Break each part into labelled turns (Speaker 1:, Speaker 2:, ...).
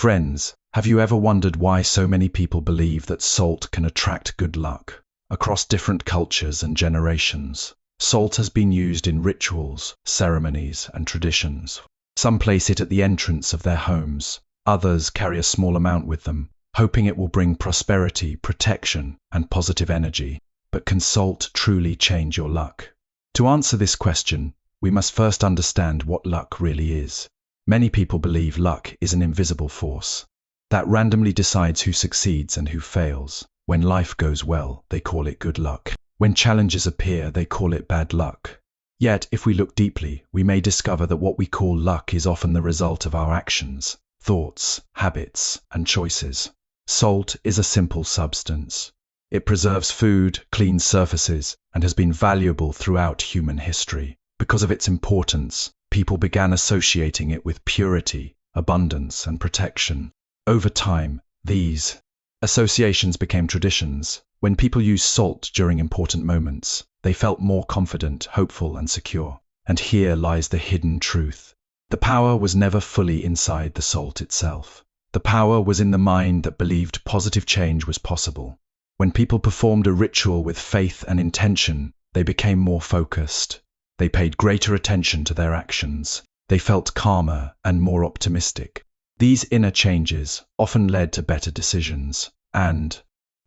Speaker 1: Friends, have you ever wondered why so many people believe that salt can attract good luck? Across different cultures and generations, salt has been used in rituals, ceremonies, and traditions. Some place it at the entrance of their homes. Others carry a small amount with them, hoping it will bring prosperity, protection, and positive energy. But can salt truly change your luck? To answer this question, we must first understand what luck really is. Many people believe luck is an invisible force that randomly decides who succeeds and who fails. When life goes well, they call it good luck. When challenges appear, they call it bad luck. Yet, if we look deeply, we may discover that what we call luck is often the result of our actions, thoughts, habits, and choices. Salt is a simple substance. It preserves food, cleans surfaces, and has been valuable throughout human history. Because of its importance, people began associating it with purity, abundance, and protection. Over time, these associations became traditions. When people used salt during important moments, they felt more confident, hopeful, and secure. And here lies the hidden truth. The power was never fully inside the salt itself. The power was in the mind that believed positive change was possible. When people performed a ritual with faith and intention, they became more focused. They paid greater attention to their actions. They felt calmer and more optimistic. These inner changes often led to better decisions and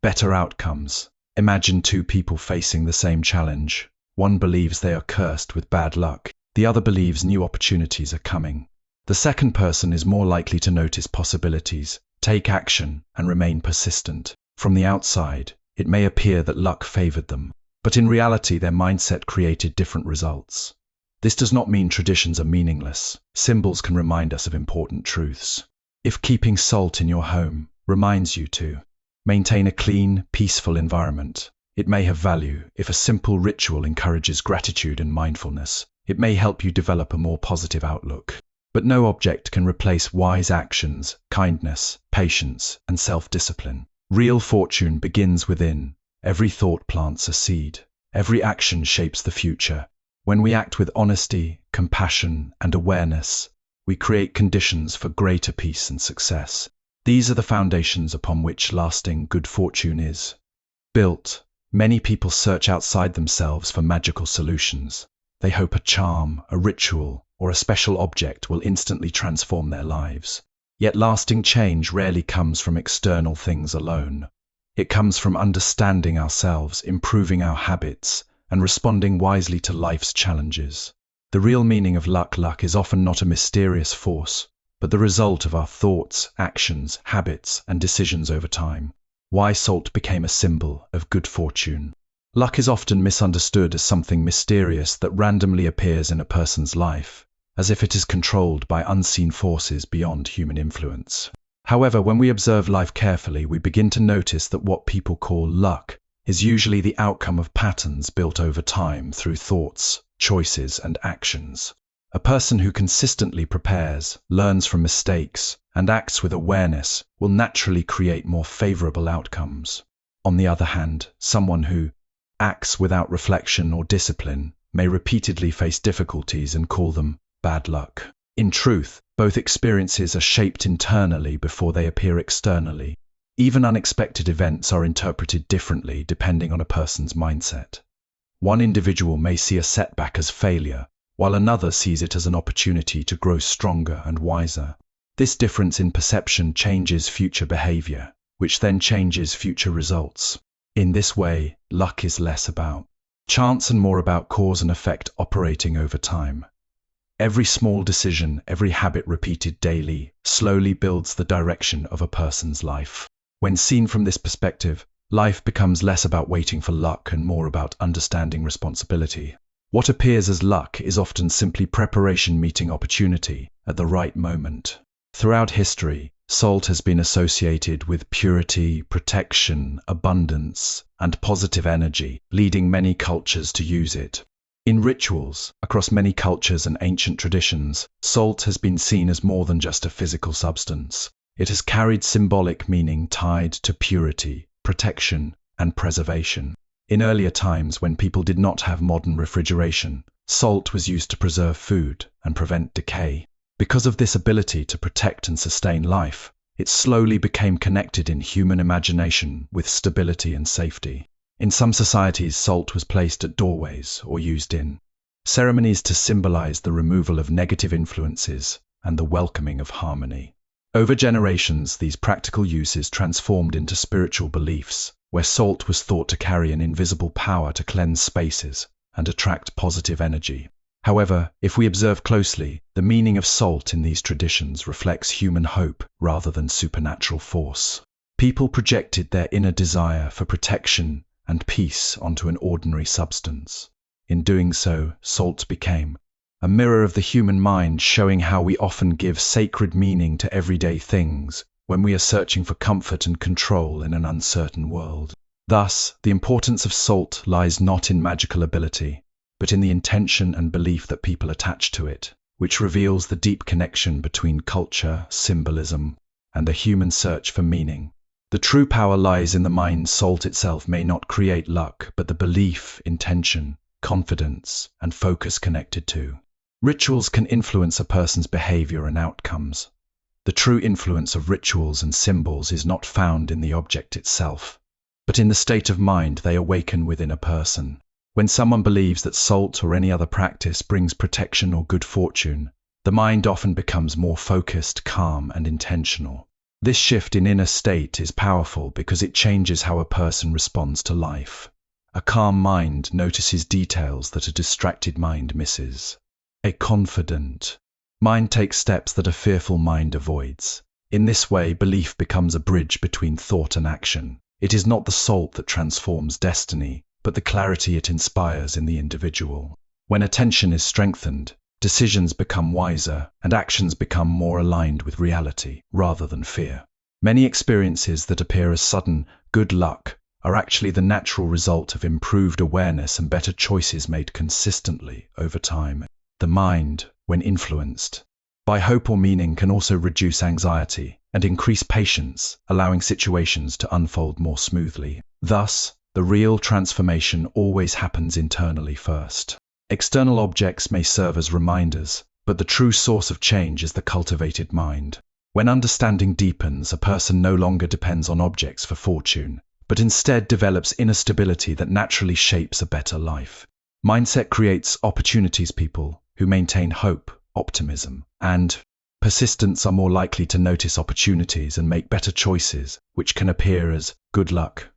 Speaker 1: better outcomes. Imagine two people facing the same challenge. One believes they are cursed with bad luck. The other believes new opportunities are coming. The second person is more likely to notice possibilities, take action, and remain persistent. From the outside, it may appear that luck favored them, but in reality their mindset created different results. This does not mean traditions are meaningless. Symbols can remind us of important truths. If keeping salt in your home reminds you to maintain a clean, peaceful environment, it may have value. If a simple ritual encourages gratitude and mindfulness, it may help you develop a more positive outlook. But no object can replace wise actions, kindness, patience, and self-discipline. Real fortune begins within. Every thought plants a seed. Every action shapes the future. When we act with honesty, compassion, and awareness, we create conditions for greater peace and success. These are the foundations upon which lasting good fortune is built. Many people search outside themselves for magical solutions. They hope a charm, a ritual, or a special object will instantly transform their lives. Yet lasting change rarely comes from external things alone. It comes from understanding ourselves, improving our habits, and responding wisely to life's challenges. The real meaning of luck is often not a mysterious force, but the result of our thoughts, actions, habits, and decisions over time. Why salt became a symbol of good fortune. Luck is often misunderstood as something mysterious that randomly appears in a person's life, as if it is controlled by unseen forces beyond human influence. However, when we observe life carefully, we begin to notice that what people call luck is usually the outcome of patterns built over time through thoughts, choices, and actions. A person who consistently prepares, learns from mistakes, and acts with awareness will naturally create more favorable outcomes. On the other hand, someone who acts without reflection or discipline may repeatedly face difficulties and call them bad luck. In truth, both experiences are shaped internally before they appear externally. Even unexpected events are interpreted differently depending on a person's mindset. One individual may see a setback as failure, while another sees it as an opportunity to grow stronger and wiser. This difference in perception changes future behavior, which then changes future results. In this way, luck is less about chance and more about cause and effect operating over time. Every small decision, every habit repeated daily, slowly builds the direction of a person's life. When seen from this perspective, life becomes less about waiting for luck and more about understanding responsibility. What appears as luck is often simply preparation meeting opportunity at the right moment. Throughout history, salt has been associated with purity, protection, abundance, and positive energy, leading many cultures to use it. In rituals, across many cultures and ancient traditions, salt has been seen as more than just a physical substance. It has carried symbolic meaning tied to purity, protection, and preservation. In earlier times, when people did not have modern refrigeration, salt was used to preserve food and prevent decay. Because of this ability to protect and sustain life, it slowly became connected in human imagination with stability and safety. In some societies, salt was placed at doorways or used in ceremonies to symbolize the removal of negative influences and the welcoming of harmony. Over generations, these practical uses transformed into spiritual beliefs, where salt was thought to carry an invisible power to cleanse spaces and attract positive energy. However, if we observe closely, the meaning of salt in these traditions reflects human hope rather than supernatural force. People projected their inner desire for protection and peace onto an ordinary substance. In doing so, salt became a mirror of the human mind, showing how we often give sacred meaning to everyday things when we are searching for comfort and control in an uncertain world. Thus, the importance of salt lies not in magical ability, but in the intention and belief that people attach to it, which reveals the deep connection between culture, symbolism, and the human search for meaning. The true power lies in the mind. Salt itself may not create luck, but the belief, intention, confidence, and focus connected to. Rituals can influence a person's behavior and outcomes. The true influence of rituals and symbols is not found in the object itself, but in the state of mind they awaken within a person. When someone believes that salt or any other practice brings protection or good fortune, the mind often becomes more focused, calm, and intentional. This shift in inner state is powerful because it changes how a person responds to life. A calm mind notices details that a distracted mind misses. A confident mind takes steps that a fearful mind avoids. In this way, belief becomes a bridge between thought and action. It is not the salt that transforms destiny, but the clarity it inspires in the individual. When attention is strengthened, decisions become wiser and actions become more aligned with reality rather than fear. Many experiences that appear as sudden good luck are actually the natural result of improved awareness and better choices made consistently over time. The mind, when influenced by hope or meaning, can also reduce anxiety and increase patience, allowing situations to unfold more smoothly. Thus, the real transformation always happens internally first. External objects may serve as reminders, but the true source of change is the cultivated mind. When understanding deepens, a person no longer depends on objects for fortune, but instead develops inner stability that naturally shapes a better life. Mindset creates opportunities. People who maintain hope, optimism, and persistence are more likely to notice opportunities and make better choices, which can appear as good luck.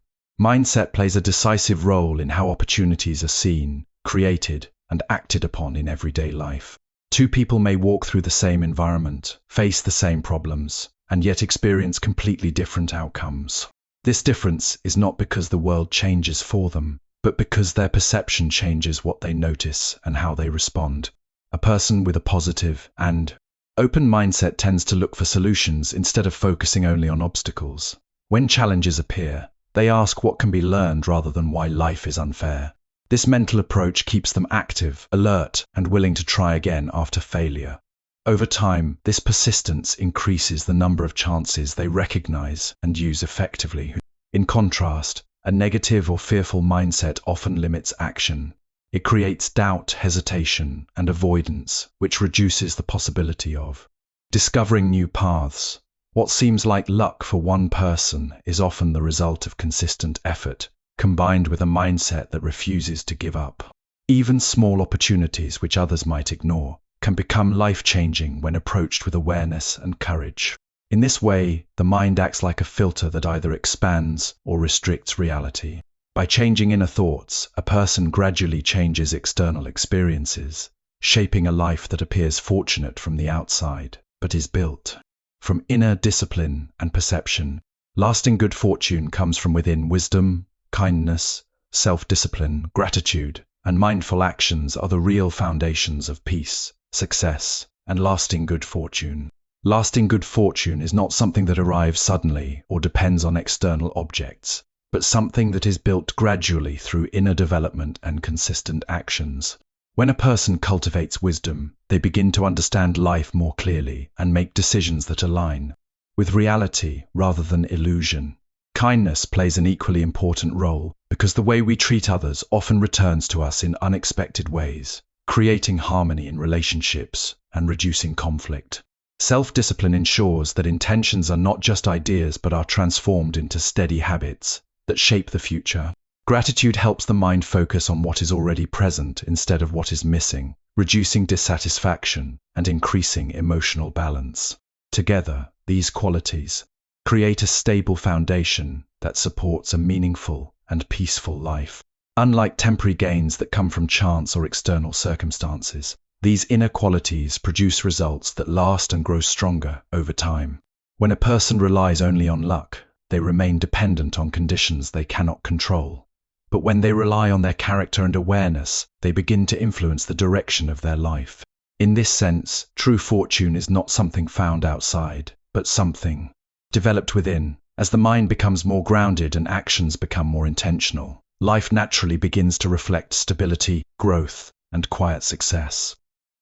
Speaker 1: Mindset plays a decisive role in how opportunities are seen, created, and acted upon in everyday life. Two people may walk through the same environment, face the same problems, and yet experience completely different outcomes. This difference is not because the world changes for them, but because their perception changes what they notice and how they respond. A person with a positive and open mindset tends to look for solutions instead of focusing only on obstacles. When challenges appear, they ask what can be learned rather than why life is unfair. This mental approach keeps them active, alert, and willing to try again after failure. Over time, this persistence increases the number of chances they recognize and use effectively. In contrast, a negative or fearful mindset often limits action. It creates doubt, hesitation, and avoidance, which reduces the possibility of discovering new paths. What seems like luck for one person is often the result of consistent effort, combined with a mindset that refuses to give up. Even small opportunities which others might ignore can become life-changing when approached with awareness and courage. In this way, the mind acts like a filter that either expands or restricts reality. By changing inner thoughts, a person gradually changes external experiences, shaping a life that appears fortunate from the outside, but is built from inner discipline and perception. Lasting good fortune comes from within. Wisdom, kindness, self-discipline, gratitude, and mindful actions are the real foundations of peace, success, and lasting good fortune. Lasting good fortune is not something that arrives suddenly or depends on external objects, but something that is built gradually through inner development and consistent actions. When a person cultivates wisdom, they begin to understand life more clearly and make decisions that align with reality rather than illusion. Kindness plays an equally important role because the way we treat others often returns to us in unexpected ways, creating harmony in relationships and reducing conflict. Self-discipline ensures that intentions are not just ideas but are transformed into steady habits that shape the future. Gratitude helps the mind focus on what is already present instead of what is missing, reducing dissatisfaction and increasing emotional balance. Together, these qualities create a stable foundation that supports a meaningful and peaceful life. Unlike temporary gains that come from chance or external circumstances, these inner qualities produce results that last and grow stronger over time. When a person relies only on luck, they remain dependent on conditions they cannot control. But when they rely on their character and awareness, they begin to influence the direction of their life. In this sense, true fortune is not something found outside, but something developed within. As the mind becomes more grounded and actions become more intentional, life naturally begins to reflect stability, growth, and quiet success.